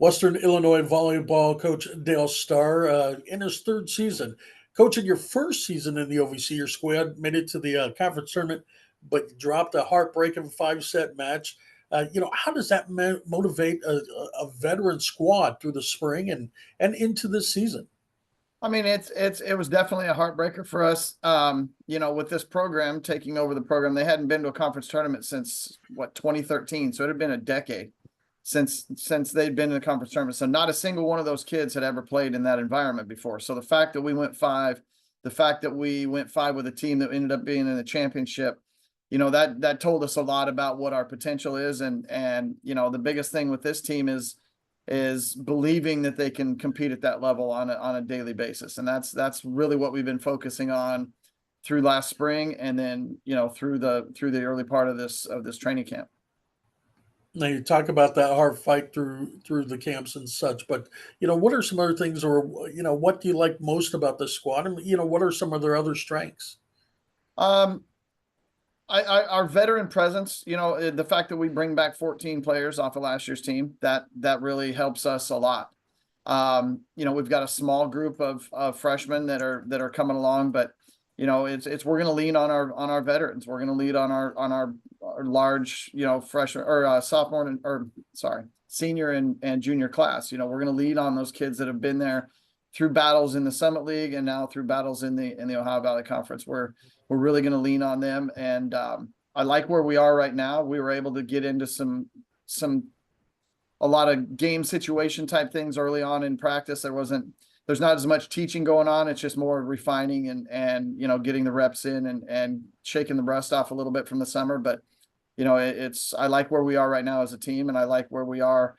Western Illinois volleyball coach Dale Starr in his third season. Coach, in your first season in the OVC, your squad made it to the conference tournament, but dropped a heartbreaking five-set match. How does that motivate a veteran squad through the spring and into this season? I mean, it was definitely a heartbreaker for us. With this program taking over the program, they hadn't been to a conference tournament since 2013, so it had been a decade since they'd been in a conference tournament. So not a single one of those kids had ever played in that environment before. So the fact that we went five, the fact that we went five with a team that ended up being in the championship, that told us a lot about what our potential is. And the biggest thing with this team is believing that they can compete at that level on a daily basis. And that's really what we've been focusing on through last spring. And then, through the early part of this training camp. Now you talk about that hard fight through the camps and such, but what are some other things, or what do you like most about the squad, and what are some of their other strengths? Um, our veteran presence, the fact that we bring back 14 players off of last year's team, that really helps us a lot. We've got a small group of freshmen that are coming along, but we're going to lean on our veterans. We're going to lead on our large, freshman or senior and junior class. We're going to lead on those kids that have been there through battles in the Summit League and now through battles in the Ohio Valley Conference. We're really going to lean on them. And I like where we are right now. We were able to get into a lot of game situation type things early on in practice. There's not as much teaching going on. It's just more refining and getting the reps in and shaking the rust off a little bit from the summer. But I like where we are right now as a team, and I like where we are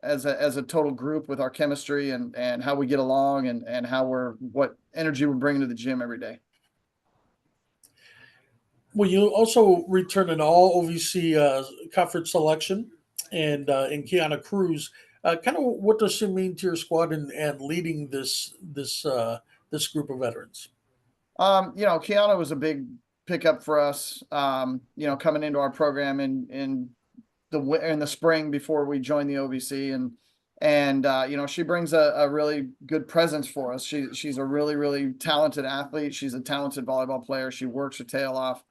as a total group with our chemistry and how we get along and what energy we're bringing to the gym every day. Well, you also return an all OVC conference selection and Kiana Cruz. Kind of what does she mean to your squad and leading this group of veterans? Kiana was a big pickup for us. Coming into our program in the spring before we joined the OVC, and she brings a really good presence for us. She's a really, really talented athlete. She's a talented volleyball player. She works her tail off.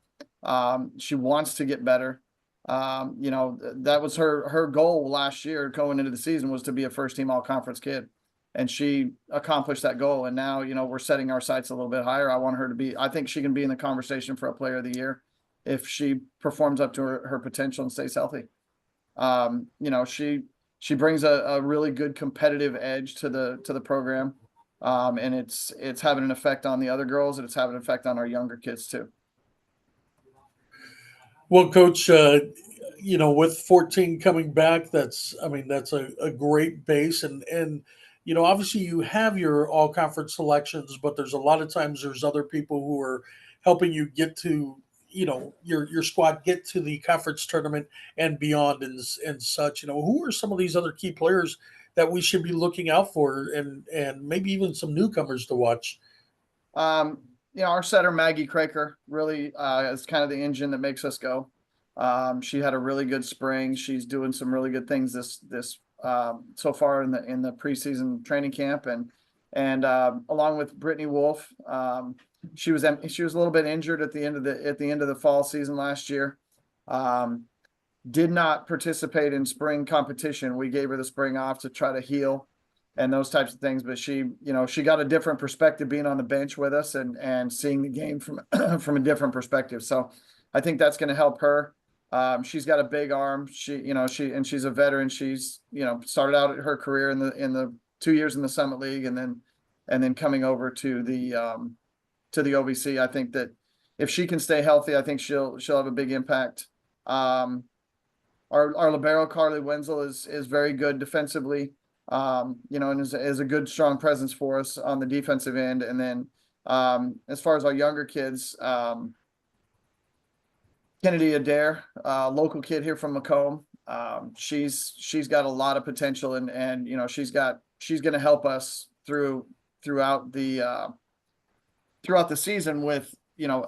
She wants to get better. That was her goal last year going into the season, was to be a first team all conference kid. And she accomplished that goal. And now, we're setting our sights a little bit higher. I think she can be in the conversation for a player of the year if she performs up to her potential and stays healthy. She brings a really good competitive edge to the program. And it's having an effect on the other girls, and it's having an effect on our younger kids too. Well, Coach, with 14 coming back, that's a great base, and obviously you have your all conference selections, but there's a lot of times there's other people who are helping you get to your squad get to the conference tournament and beyond and such. Who are some of these other key players that we should be looking out for, and maybe even some newcomers to watch? Our setter Maggie Craker really is kind of the engine that makes us go. She had a really good spring. She's doing some really good things this so far in the preseason training camp, and along with Brittany Wolf, she was a little bit injured at the end of the fall season last year. Did not participate in spring competition. We gave her the spring off to try to heal and those types of things. But she got a different perspective being on the bench with us and seeing the game from a different perspective. So I think that's going to help her. She's got a big arm. She's a veteran. She's, started out her career in the 2 years in the Summit League and then coming over to the OVC. I think that if she can stay healthy, I think she'll have a big impact. Our libero Carly Wenzel is very good defensively. And is a good, strong presence for us on the defensive end. And then as far as our younger kids, Kennedy Adair, local kid here from Macomb. She's got a lot of potential, and she's going to help us throughout the season with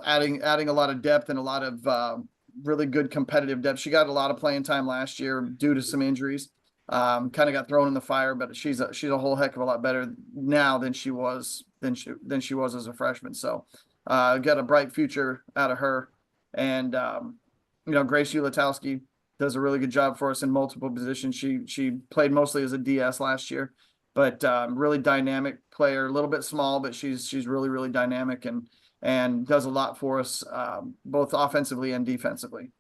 adding a lot of depth and a lot of really good competitive depth. She got a lot of playing time last year due to some injuries. Kind of got thrown in the fire, but she's a whole heck of a lot better now than she was as a freshman. So got a bright future out of her. And Grace Ulatowski does a really good job for us in multiple positions. She played mostly as a DS last year, but really dynamic player, a little bit small, but she's really, really dynamic and does a lot for us, both offensively and defensively.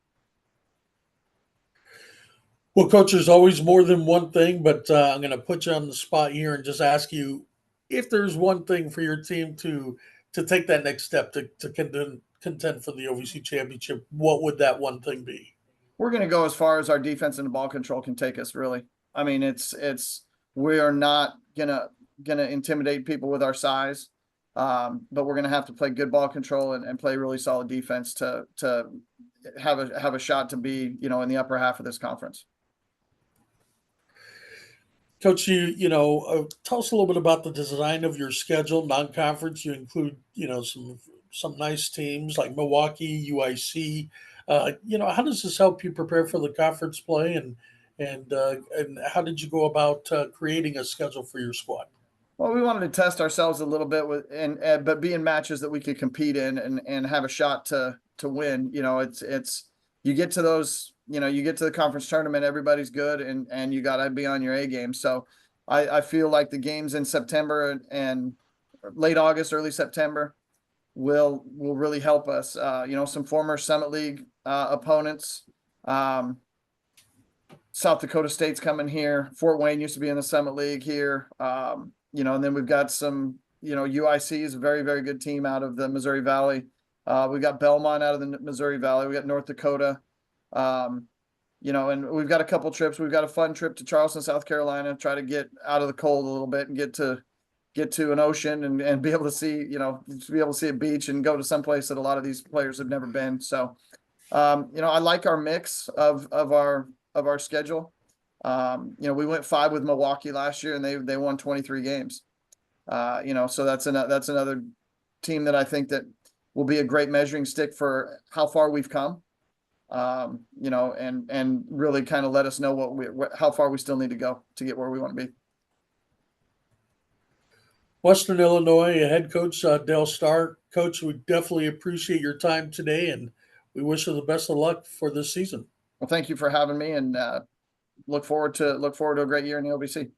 Well, coach, there's always more than one thing, but I'm going to put you on the spot here and just ask you if there's one thing for your team to take that next step to contend for the OVC championship. What would that one thing be? We're going to go as far as our defense and the ball control can take us. Really, I mean, we are not gonna intimidate people with our size, but we're going to have to play good ball control and play really solid defense to have a shot to be in the upper half of this conference. Coach, tell us a little bit about the design of your schedule. Non-conference, you include some nice teams like Milwaukee, UIC. How does this help you prepare for the conference play, and how did you go about creating a schedule for your squad? Well, we wanted to test ourselves a little bit but be in matches that we could compete in and have a shot to win. It's you get to those, you get to the conference tournament, everybody's good, and you got to be on your A game. So I feel like the games in September and late August, early September will really help us. Some former Summit League opponents. South Dakota State's coming here. Fort Wayne used to be in the Summit League here. And then we've got some, UIC is a very, very good team out of the Missouri Valley. We got Belmont out of the Missouri Valley. We got North Dakota. And we've got a couple trips. We've got a fun trip to Charleston, South Carolina, try to get out of the cold a little bit and get to an ocean and be able to see, to be able to see a beach and go to some place that a lot of these players have never been. So, I like our mix of our schedule. We went 5 with Milwaukee last year and they won 23 games. So that's another team that I think that will be a great measuring stick for how far we've come. And really kind of let us know how far we still need to go to get where we want to be. Western Illinois head coach Dale Starr. Coach, we definitely appreciate your time today, and we wish you the best of luck for this season. Well, thank you for having me, and look forward to a great year in the OVC.